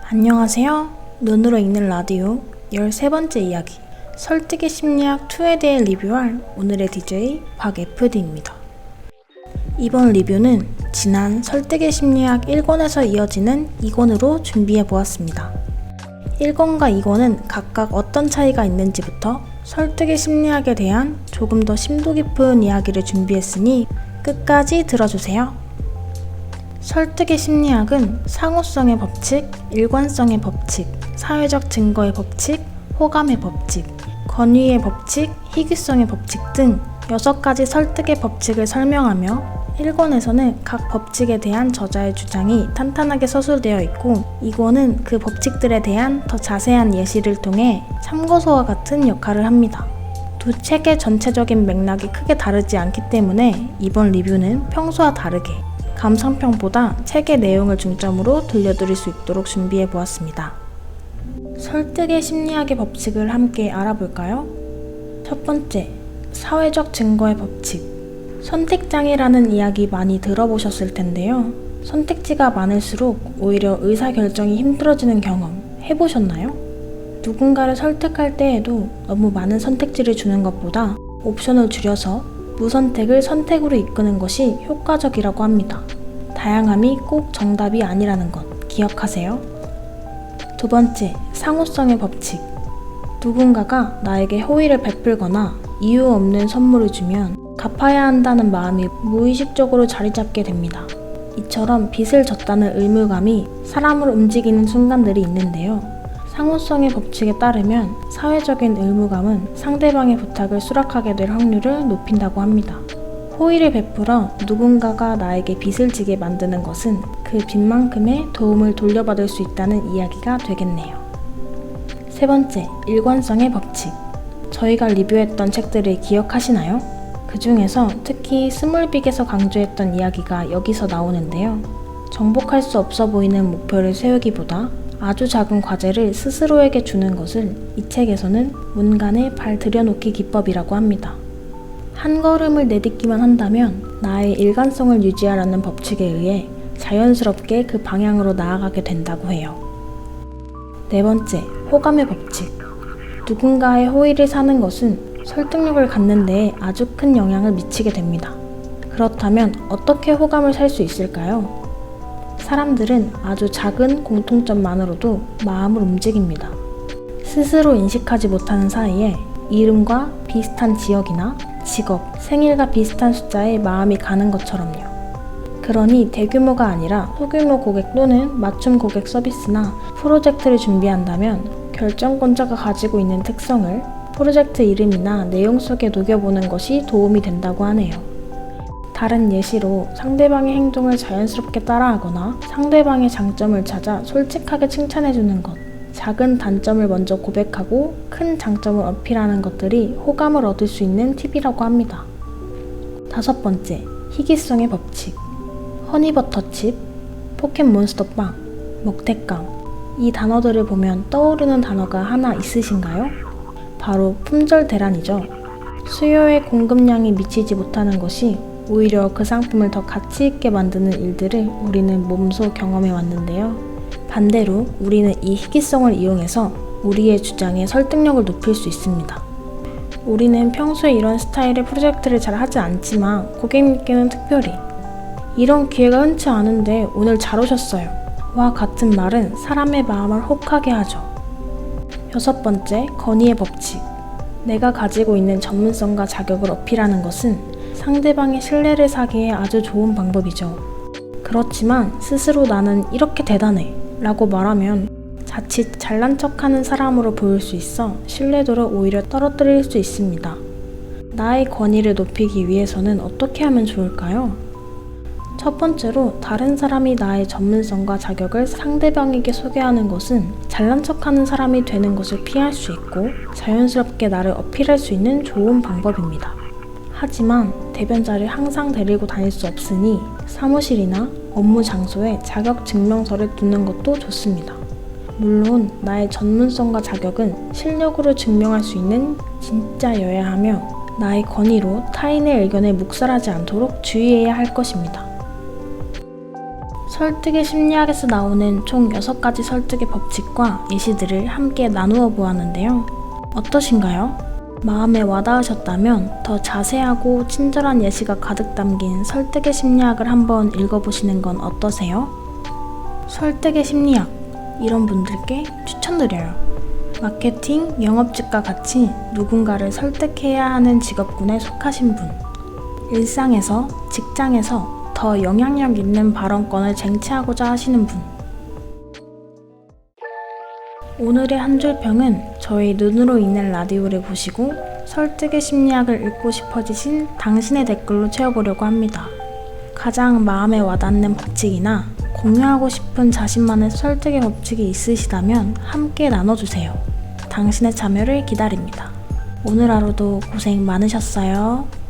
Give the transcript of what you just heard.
안녕하세요. 눈으로 읽는 라디오 13번째 이야기 설득의 심리학 2에 대해 리뷰할 오늘의 DJ 박FD입니다. 이번 리뷰는 지난 설득의 심리학 1권에서 이어지는 2권으로 준비해보았습니다. 1권과 2권은 각각 어떤 차이가 있는지부터 설득의 심리학에 대한 조금 더 심도 깊은 이야기를 준비했으니 끝까지 들어주세요. 설득의 심리학은 상호성의 법칙, 일관성의 법칙, 사회적 증거의 법칙, 호감의 법칙, 권위의 법칙, 희귀성의 법칙 등 6가지 설득의 법칙을 설명하며 1권에서는 각 법칙에 대한 저자의 주장이 탄탄하게 서술되어 있고 2권은 그 법칙들에 대한 더 자세한 예시를 통해 참고서와 같은 역할을 합니다. 두 책의 전체적인 맥락이 크게 다르지 않기 때문에 이번 리뷰는 평소와 다르게 감상평보다 책의 내용을 중점으로 들려드릴 수 있도록 준비해보았습니다. 설득의 심리학의 법칙을 함께 알아볼까요? 첫 번째, 사회적 증거의 법칙. 선택장애라는 이야기 많이 들어보셨을 텐데요. 선택지가 많을수록 오히려 의사결정이 힘들어지는 경험 해보셨나요? 누군가를 설득할 때에도 너무 많은 선택지를 주는 것보다 옵션을 줄여서 무선택을 선택으로 이끄는 것이 효과적이라고 합니다. 다양함이 꼭 정답이 아니라는 것 기억하세요. 두 번째, 상호성의 법칙. 누군가가 나에게 호의를 베풀거나 이유 없는 선물을 주면 갚아야 한다는 마음이 무의식적으로 자리 잡게 됩니다. 이처럼 빚을 졌다는 의무감이 사람을 움직이는 순간들이 있는데요. 상호성의 법칙에 따르면 사회적인 의무감은 상대방의 부탁을 수락하게 될 확률을 높인다고 합니다. 호의를 베풀어 누군가가 나에게 빚을 지게 만드는 것은 그 빚만큼의 도움을 돌려받을 수 있다는 이야기가 되겠네요. 세 번째, 일관성의 법칙. 저희가 리뷰했던 책들을 기억하시나요? 그 중에서 특히 스몰빅에서 강조했던 이야기가 여기서 나오는데요. 정복할 수 없어 보이는 목표를 세우기보다 아주 작은 과제를 스스로에게 주는 것을 이 책에서는 문간에 발 들여놓기 기법이라고 합니다. 한 걸음을 내딛기만 한다면 나의 일관성을 유지하라는 법칙에 의해 자연스럽게 그 방향으로 나아가게 된다고 해요. 네 번째, 호감의 법칙. 누군가의 호의를 사는 것은 설득력을 갖는 데에 아주 큰 영향을 미치게 됩니다. 그렇다면 어떻게 호감을 살 수 있을까요? 사람들은 아주 작은 공통점만으로도 마음을 움직입니다. 스스로 인식하지 못하는 사이에 이름과 비슷한 지역이나 직업, 생일과 비슷한 숫자에 마음이 가는 것처럼요. 그러니 대규모가 아니라 소규모 고객 또는 맞춤 고객 서비스나 프로젝트를 준비한다면 결정권자가 가지고 있는 특성을 프로젝트 이름이나 내용 속에 녹여보는 것이 도움이 된다고 하네요. 다른 예시로 상대방의 행동을 자연스럽게 따라하거나 상대방의 장점을 찾아 솔직하게 칭찬해주는 것, 작은 단점을 먼저 고백하고 큰 장점을 어필하는 것들이 호감을 얻을 수 있는 팁이라고 합니다. 다섯 번째, 희귀성의 법칙. 허니버터칩, 포켓몬스터빵, 먹태깡. 이 단어들을 보면 떠오르는 단어가 하나 있으신가요? 바로 품절 대란이죠. 수요의 공급량이 미치지 못하는 것이 오히려 그 상품을 더 가치 있게 만드는 일들을 우리는 몸소 경험해 왔는데요. 반대로 우리는 이 희귀성을 이용해서 우리의 주장의 설득력을 높일 수 있습니다. 우리는 평소에 이런 스타일의 프로젝트를 잘 하지 않지만 고객님께는 특별히 이런 기회가 흔치 않은데 오늘 잘 오셨어요 와 같은 말은 사람의 마음을 혹하게 하죠. 여섯 번째, 건의의 법칙. 내가 가지고 있는 전문성과 자격을 어필하는 것은 상대방의 신뢰를 사기에 아주 좋은 방법이죠. 그렇지만 스스로 나는 이렇게 대단해 라고 말하면 자칫 잘난 척하는 사람으로 보일 수 있어 신뢰도를 오히려 떨어뜨릴 수 있습니다. 나의 권위를 높이기 위해서는 어떻게 하면 좋을까요? 첫 번째로 다른 사람이 나의 전문성과 자격을 상대방에게 소개하는 것은 잘난 척하는 사람이 되는 것을 피할 수 있고 자연스럽게 나를 어필할 수 있는 좋은 방법입니다. 하지만 대변자를 항상 데리고 다닐 수 없으니 사무실이나 업무 장소에 자격 증명서를 두는 것도 좋습니다. 물론 나의 전문성과 자격은 실력으로 증명할 수 있는 진짜여야 하며 나의 권위로 타인의 의견에 묵살하지 않도록 주의해야 할 것입니다. 설득의 심리학에서 나오는 총 6가지 설득의 법칙과 예시들을 함께 나누어 보았는데요. 어떠신가요? 마음에 와닿으셨다면 더 자세하고 친절한 예시가 가득 담긴 설득의 심리학을 한번 읽어보시는 건 어떠세요? 설득의 심리학, 이런 분들께 추천드려요. 마케팅, 영업직과 같이 누군가를 설득해야 하는 직업군에 속하신 분, 일상에서, 직장에서 더 영향력 있는 발언권을 쟁취하고자 하시는 분. 오늘의 한 줄평은 저희 눈으로 읽는 라디오를 보시고 설득의 심리학을 읽고 싶어지신 당신의 댓글로 채워보려고 합니다. 가장 마음에 와닿는 법칙이나 공유하고 싶은 자신만의 설득의 법칙이 있으시다면 함께 나눠주세요. 당신의 참여를 기다립니다. 오늘 하루도 고생 많으셨어요.